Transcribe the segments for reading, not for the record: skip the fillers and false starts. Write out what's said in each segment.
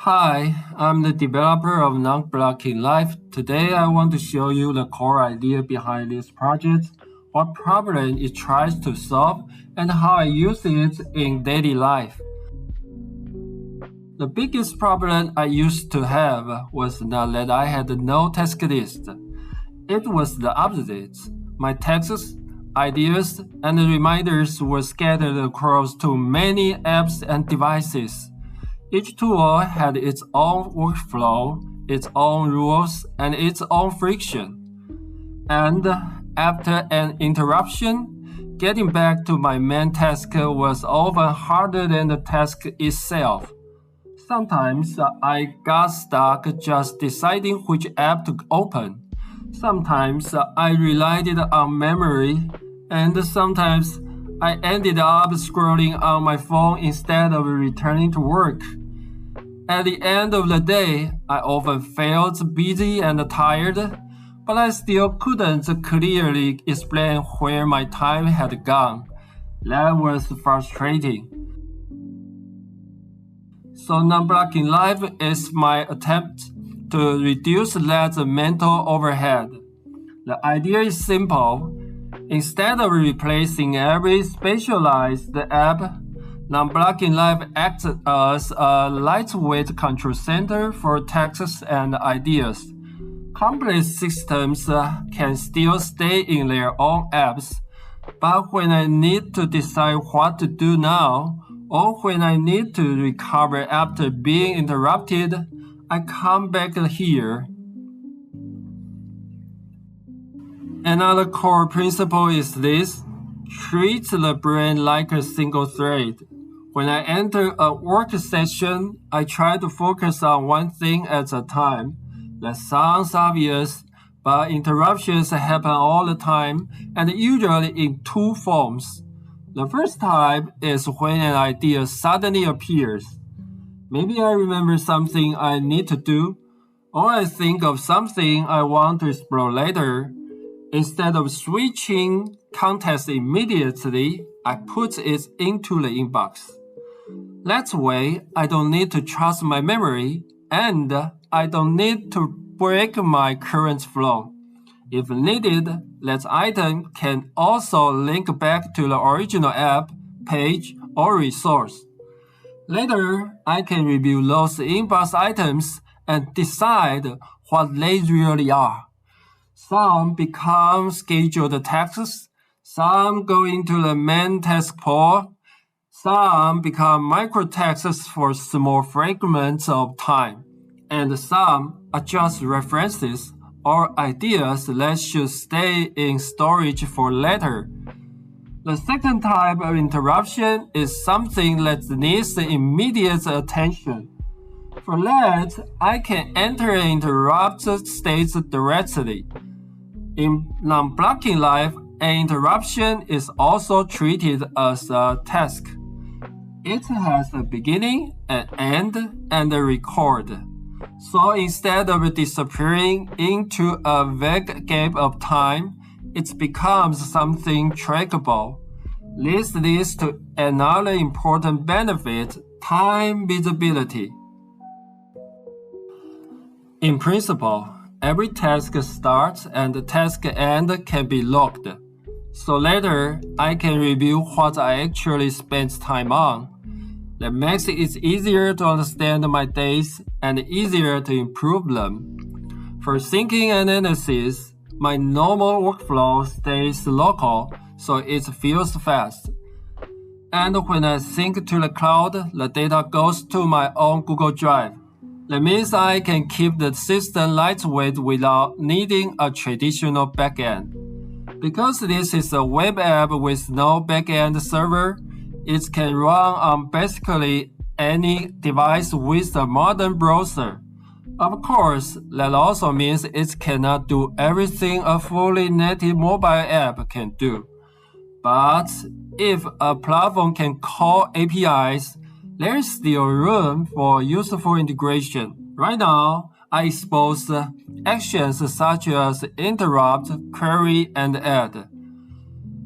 Hi, I'm the developer of NonBlockingLife. Today I want to show you the core idea behind this project, what problem it tries to solve, and how I use it in daily life. The biggest problem I used to have was not that I had no task list. It was the opposite. My tasks, ideas, and reminders were scattered across too many apps and devices. Each tool had its own workflow, its own rules, and its own friction. And after an interruption, getting back to my main task was often harder than the task itself. Sometimes I got stuck just deciding which app to open. Sometimes I relied on memory, and sometimes I ended up scrolling on my phone instead of returning to work. At the end of the day, I often felt busy and tired, but I still couldn't clearly explain where my time had gone. That was frustrating. So NonBlockingLife is my attempt to reduce that mental overhead. The idea is simple. Instead of replacing every specialized app, NonBlockingLife acts as a lightweight control center for tasks and ideas. Complex systems can still stay in their own apps, but when I need to decide what to do now, or when I need to recover after being interrupted, I come back here. Another core principle is this: treat the brain like a single thread. When I enter a work session, I try to focus on one thing at a time. That sounds obvious, but interruptions happen all the time and usually in two forms. The first type is when an idea suddenly appears. Maybe I remember something I need to do, or I think of something I want to explore later. Instead of switching context immediately, I put it into the inbox. That way, I don't need to trust my memory, and I don't need to break my current flow. If needed, that item can also link back to the original app, page, or resource. Later, I can review those inbox items and decide what they really are. Some become scheduled tasks, some go into the main task pool, some become micro-tasks for small fragments of time, and some are just references or ideas that should stay in storage for later. The second type of interruption is something that needs immediate attention. For that, I can enter an interrupted state directly. In NonBlockingLife, an interruption is also treated as a task. It has a beginning, an end, and a record. So instead of disappearing into a vague gap of time, it becomes something trackable. This leads to another important benefit: time visibility. In principle, every task start and task end can be logged. So later, I can review what I actually spent time on. That makes it easier to understand my days and easier to improve them. For thinking and analysis, my normal workflow stays local, so it feels fast. And when I sync to the cloud, the data goes to my own Google Drive. That means I can keep the system lightweight without needing a traditional backend. Because this is a web app with no backend server, it can run on basically any device with a modern browser. Of course, that also means it cannot do everything a fully native mobile app can do. But if a platform can call APIs, there is still room for useful integration. Right now, I expose actions such as interrupt, query, and add.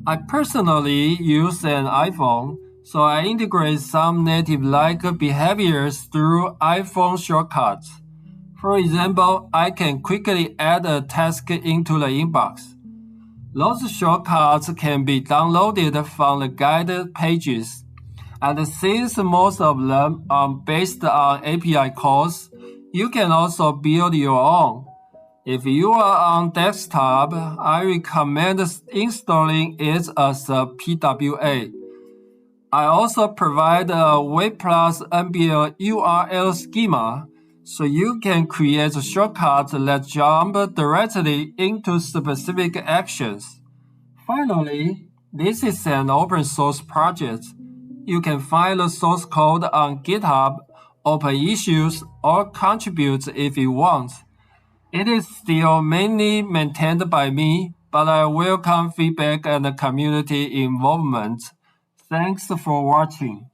I personally use an iPhone, So I integrate some native-like behaviors through iPhone shortcuts. For example, I can quickly add a task into the inbox. Those shortcuts can be downloaded from the guided pages. And since most of them are based on API calls, you can also build your own. If you are on desktop, I recommend installing it as a PWA. I also provide a Web Plus MBL URL schema so you can create shortcuts that jump directly into specific actions. Finally, this is an open source project. You can find the source code on GitHub, open issues, or contribute if you want. It is still mainly maintained by me, but I welcome feedback and community involvement. Thanks for watching.